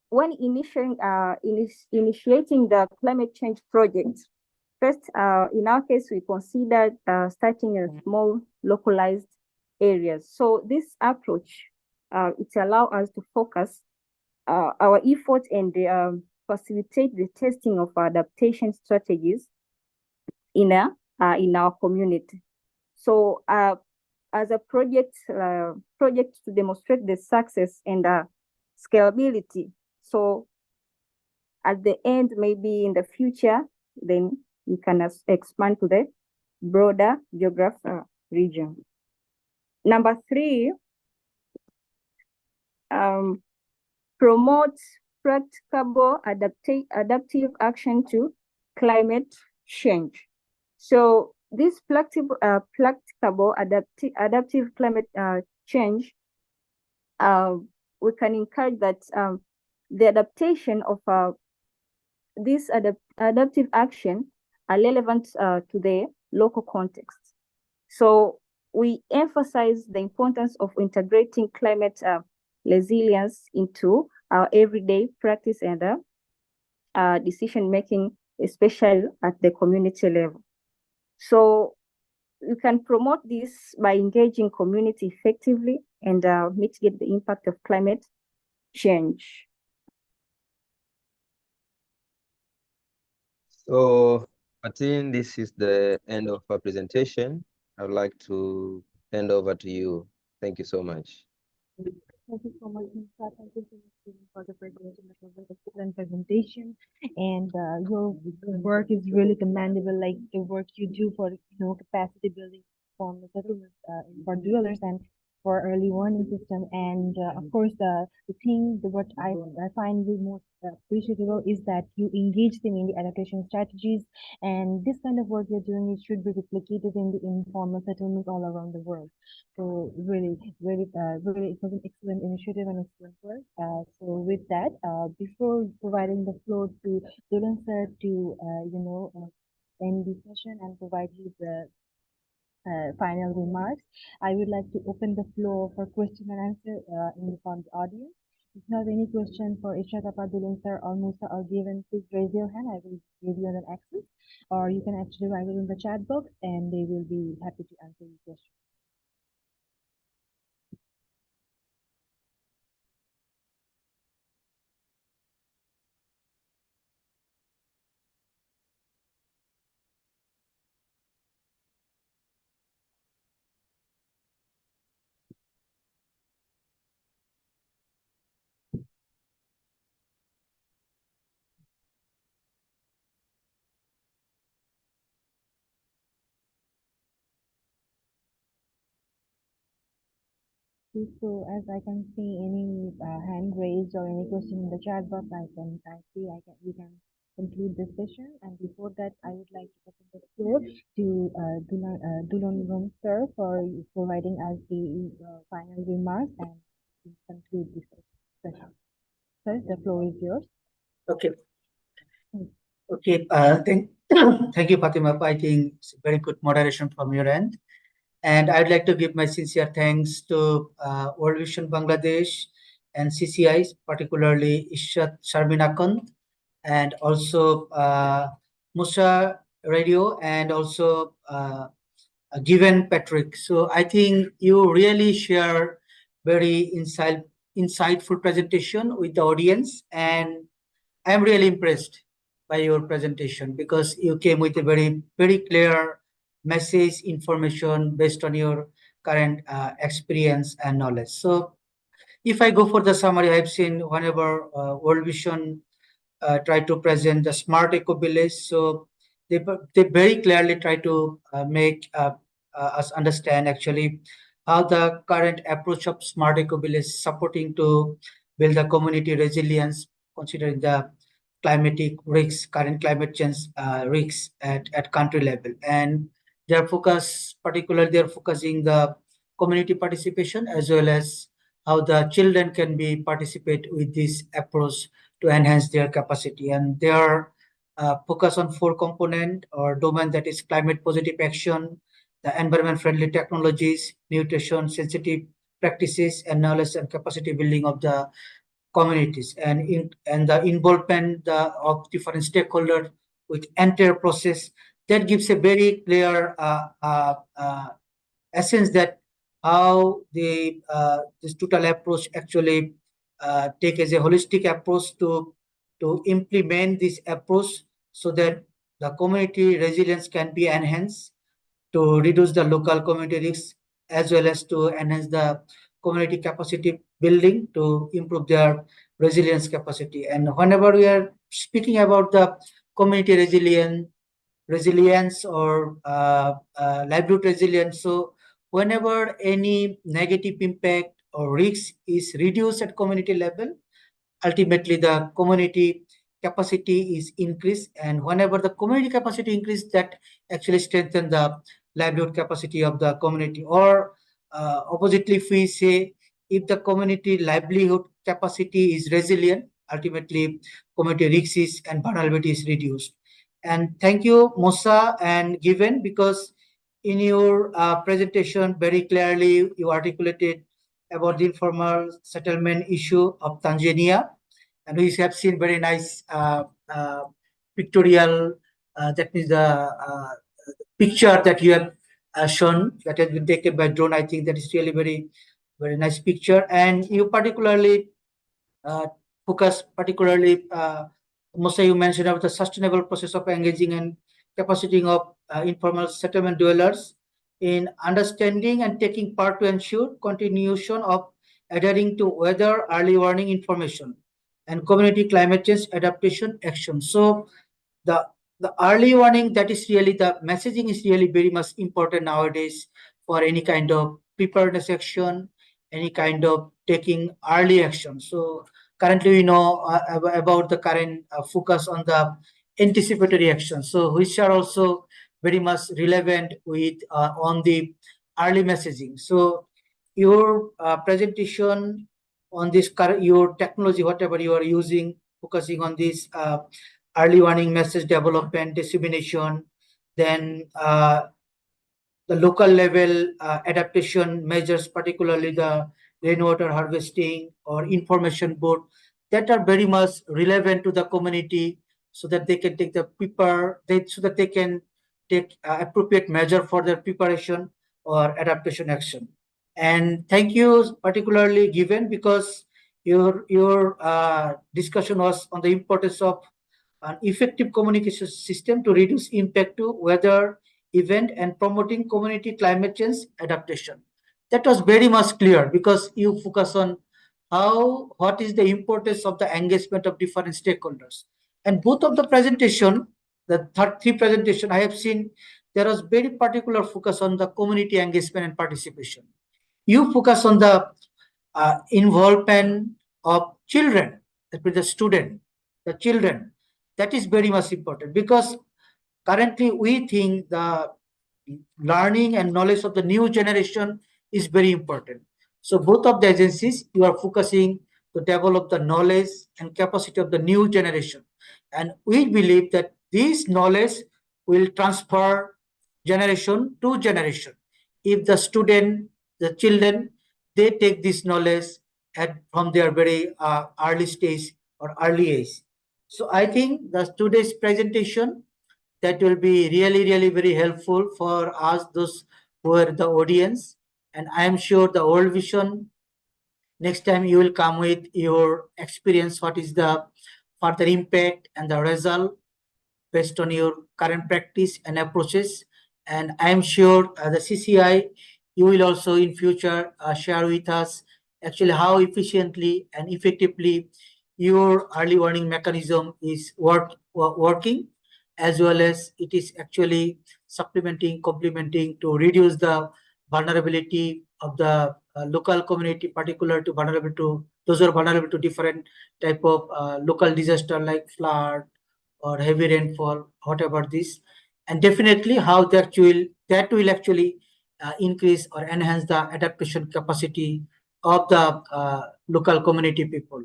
when initiating the climate change project, first, in our case, we considered starting in small localized areas. So this approach, it allows us to focus our effort and facilitate the testing of adaptation strategies in our community. So as a project to demonstrate the success and scalability. So at the end, maybe in the future, then we can expand to the broader geographic region. Number three, promote practicable adaptive action to climate change. So this practicable adaptive climate change, we can encourage that the adaptation of this adaptive action are relevant to the local context. So we emphasize the importance of integrating climate resilience into our everyday practice and decision making, especially at the community level. So you can promote this by engaging community effectively and mitigate the impact of climate change. So, Martin, this is the end of our presentation. I would like to hand over to you. Thank you so much. Thank you so much, Musa. Thank you so much for the presentation. That was an excellent presentation, and your work is really commendable. Like the work you do for capacity building for the settlements, for dwellers and for early warning system, and of course the thing that what I find the most appreciable is that you engage them in the adaptation strategies, and this kind of work you're doing it should be replicated in the informal settlements all around the world. So really, really, it was an excellent initiative and excellent work. So with that, before providing the floor to Dylan sir to end the session and provide you the final remarks, I would like to open the floor for question and answer from the audience. If you have any question for Ishaqapa, Dylan sir, or Musa, or Given, please raise your hand. I will give you an access, or you can actually write it in the chat box, and they will be happy to answer your question. So as I can see any hand raised or any question in the chat box, we can conclude this session. And before that, I would like to open the floor to Dulon sir for providing us the final remarks and to conclude this session. Sir, the floor is yours. Okay. Mm. Okay. Thank you, Fatima. I think it's very good moderation from your end. And I'd like to give my sincere thanks to World Vision Bangladesh and CCI, particularly Ishat Sharminakant, and also Musa Radio, and also Given Patrick. So I think you really share very insightful presentation with the audience, and I'm really impressed by your presentation because you came with a very clear message, information based on your current experience and knowledge. So if I go for the summary, I've seen whenever World Vision try to present the smart eco village. So they very clearly try to make us understand actually how the current approach of smart eco village is supporting to build the community resilience, considering the climatic risks, current climate change risks at country level. And particularly they're focusing the community participation as well as how the children can be participate with this approach to enhance their capacity. And they are focused on four component or domain, that is climate positive action, the environment friendly technologies, nutrition sensitive practices, and knowledge and capacity building of the communities, and the involvement of different stakeholders with entire process. That gives a very clear essence that how this total approach actually take as a holistic approach to implement this approach so that the community resilience can be enhanced, to reduce the local community risks, as well as to enhance the community capacity building to improve their resilience capacity. And whenever we are speaking about the community resilience or livelihood resilience, so whenever any negative impact or risk is reduced at community level, ultimately the community capacity is increased, and whenever the community capacity increase, that actually strengthen the livelihood capacity of the community. Or oppositely, if we say, if the community livelihood capacity is resilient, ultimately community risks and vulnerability is reduced. And thank you, Musa and Given, because in your presentation very clearly you articulated about the informal settlement issue of Tanzania, and we have seen very nice pictorial, that means the picture that you have shown that has been taken by drone. I think that is really very nice picture, and you particularly uh, focus particularly, Musa, you mentioned about the sustainable process of engaging and capacitating of informal settlement dwellers in understanding and taking part to ensure continuation of adhering to weather early warning information and community climate change adaptation action. So the the early warning, that is really the messaging is really very much important nowadays for any kind of preparedness action, any kind of taking early action. So currently we know about the current focus on the anticipatory action, so which are also very much relevant with on the early messaging. So your presentation on this your technology, whatever you are using, focusing on this early warning message development, dissemination, then the local level adaptation measures, particularly the rainwater harvesting or information board, that are very much relevant to the community, so that they can take the so that they can take appropriate measure for their preparation or adaptation action. And thank you particularly given, because your discussion was on the importance of an effective communication system to reduce impact to weather event and promoting community climate change adaptation. That was very much clear, because you focus on what is the importance of the engagement of different stakeholders. And both of the presentation, the three presentation I have seen, there was very particular focus on the community engagement and participation. You focus on the involvement of children, that means the student, the children. That is very much important, because currently we think the learning and knowledge of the new generation is very important. So both of the agencies, you are focusing to develop the knowledge and capacity of the new generation. And we believe that this knowledge will transfer generation to generation. If the student, the children, they take this knowledge from their very early stage or early age. So I think the today's presentation, that will be really very helpful for us, those who are the audience. And I am sure the World Vision, next time you will come with your experience, what is the further impact and the result based on your current practice and approaches. And I am sure the CCI, you will also in future share with us actually how efficiently and effectively your early warning mechanism is working, as well as it is actually supplementing, complementing to reduce the vulnerability of the local community, particular to vulnerable to those who are vulnerable to different type of local disaster like flood or heavy rainfall, whatever this, and definitely how that will actually increase or enhance the adaptation capacity of the local community people.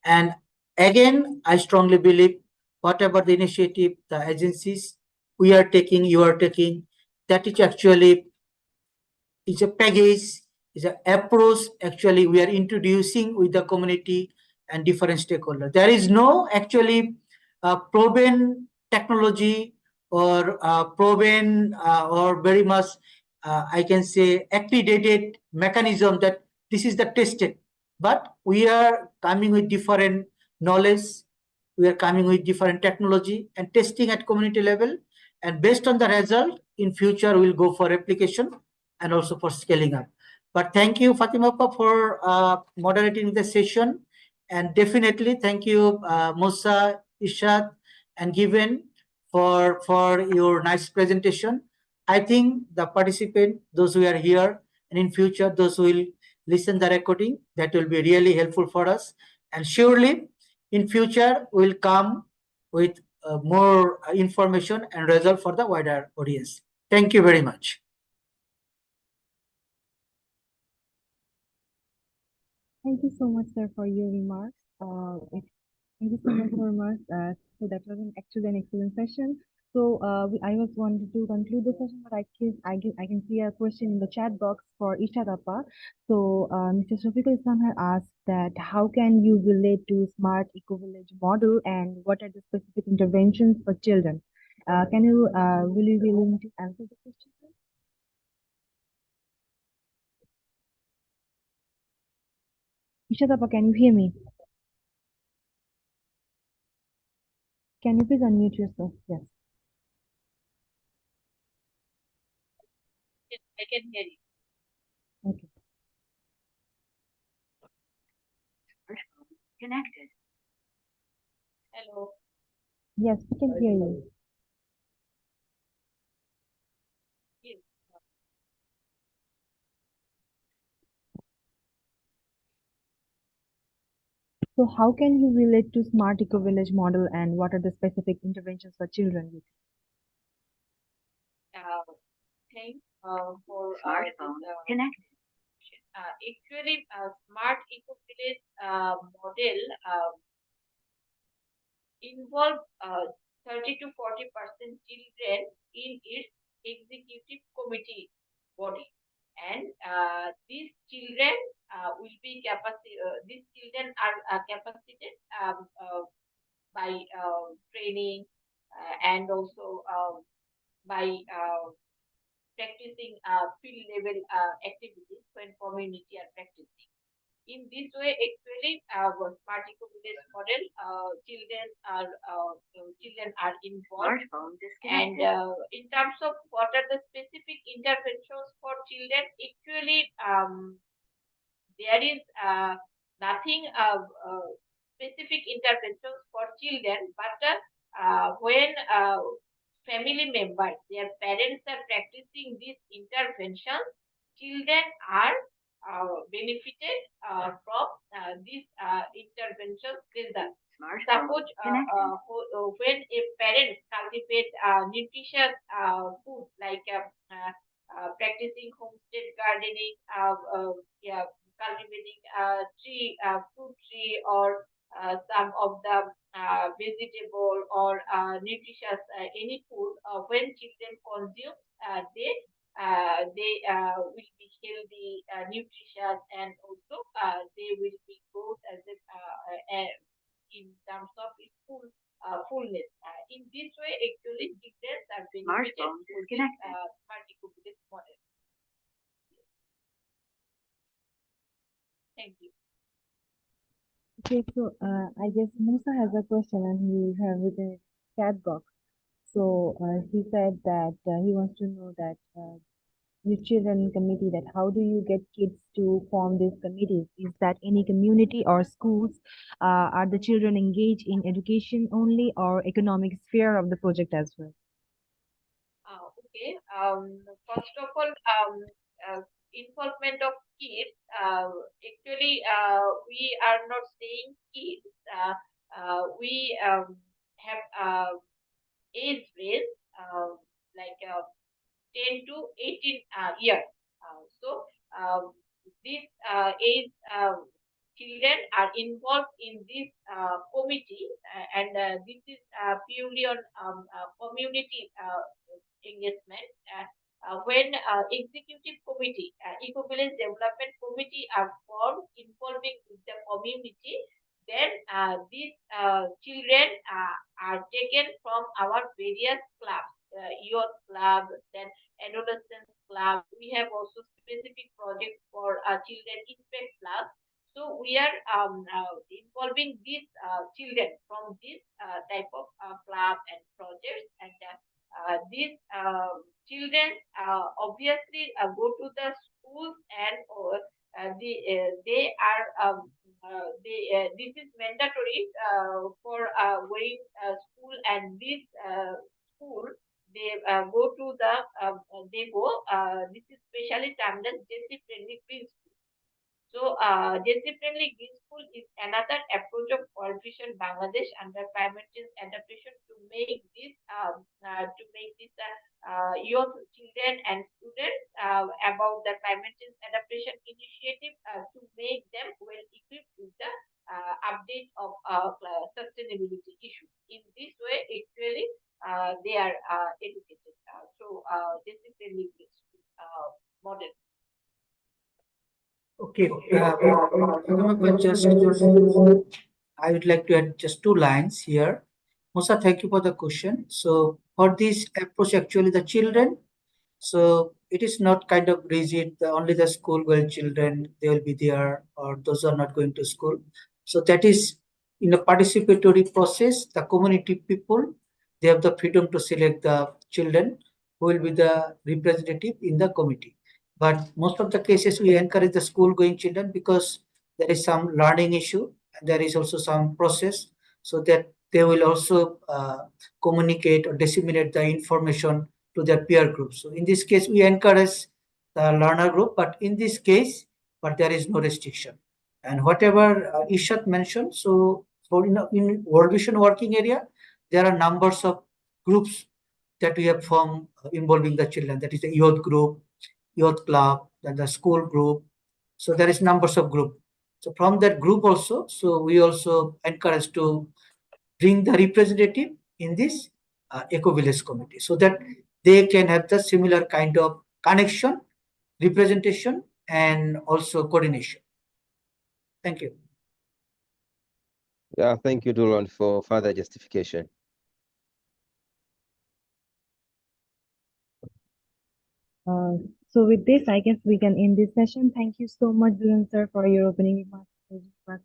And again, I strongly believe whatever the initiative, the agencies we are taking, you are taking, that is actually is a package, is an approach actually we are introducing with the community and different stakeholders. There is no actually proven technology or proven or very much, I can say, accredited mechanism that this is the tested. But we are coming with different knowledge, we are coming with different technology and testing at community level. And based on the result, in future, we'll go for replication and also for scaling up. But thank you, Fatima Appa, for moderating the session. And definitely thank you, Musa, Ishad, and Given for your nice presentation. I think the participant, those who are here, and in future, those who will listen the recording, that will be really helpful for us. And surely, in future, we'll come with more information and result for the wider audience. Thank you very much. Thank you so much, sir, for your remarks. Thank you so much for remarks. So that was actually an excellent session. I was wanting to conclude the session, but I can see a question in the chat box for Ishadapa. So, Mr. Shafiqul Islam had asked that how can you relate to smart eco-village model and what are the specific interventions for children? Will you be willing to answer the question, please? Ishadapa, can you hear me? Can you please unmute yourself? Yes. Yes, I can hear you. Okay. Connected. Hello. Yes, we can hear you. Yes. So how can you relate to smart eco-village model and what are the specific interventions for children? Thanks for smartphone connected. Actually, smart eco-village model involve 30 to 40% children in its executive committee body, and these children will be these children are capacitated by training and also by practicing field level activities when community are practicing. In this way, actually, smart eco-village model, children are involved. And in terms of what are the specific interventions for children, actually, there is nothing specific interventions for children, but when family members, their parents are practicing these interventions, children are benefited from these interventions results. Suppose when a parent cultivate nutritious food like practicing homestead gardening, yeah, cultivating fruit tree or some of the vegetable or nutritious any food when children consume they will be healthy, nutritious, and also they will be good as in terms of its fullness. In this way, actually, children are benefited for this smart eco-village model. Thank you. Okay, so I guess Musa has a question and he have written it in the chat box. So he said that he wants to know that your children committee, that how do you get kids to form these committees? Is that any community or schools? Are the children engaged in education only or economic sphere of the project as well? Okay. First of all, involvement of kids. Actually, we are not saying kids. We have age range like 10 to 18 years. So these age children are involved in this committee, and this is purely on community engagement. When executive committee, eco-village development committee are formed involving with the community, then these children are taken from our various clubs, youth club, then adolescent club. We have also specific projects for children impact club. So we are involving these children from this type of club and projects, and these children obviously go to the schools and they are this is mandatory for going school, and this school they go to the they go this is specially termed as JC friendly green school. So, disciplinary green school is another approach of World Vision Bangladesh under climate change adaptation to make this young children and students about the climate change adaptation initiative to make them well equipped with the update of sustainability issues. In this way, actually, they are educated. So this is a new model. Okay. I would like to add just two lines here. Musa, thank you for the question. So for this approach, actually, the children, so it is not kind of rigid. Only the school going children they will be there, or those who are not going to school. So that is in a participatory process. The community people they have the freedom to select the children who will be the representative in the committee. But most of the cases we encourage the school going children because there is some learning issue and there is also some process so that they will also communicate or disseminate the information to their peer group. So in this case, we encourage the learner group, but in this case, but there is no restriction. And whatever Ishat mentioned, so for in World Vision working area, there are numbers of groups that we have formed involving the children. That is the youth group, youth club, then the school group. So there is numbers of group. So from that group also, so we also encourage to bring the representative in this eco village committee so that they can have the similar kind of connection, representation, and also coordination. Thank you. Yeah, thank you, Dulon, for further justification. So with this, I guess we can end this session. Thank you so much, Dylan sir, for your opening remarks.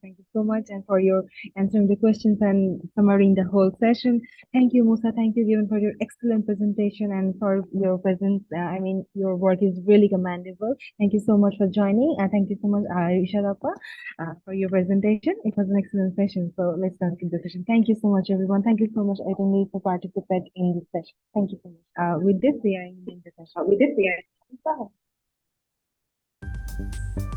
Thank you so much, and for your answering the questions and summarizing the whole session. Thank you, Musa. Thank you, Given, for your excellent presentation and for your presence. I mean, your work is really commendable. Thank you so much for joining, and thank you so much, Ishadappa, for your presentation. It was an excellent session. So let's conclude the session. Thank you so much, everyone. Thank you so much, attendees, for participating in this session. Thank you so much. With this, we are ending the session. With this, we are. Bye.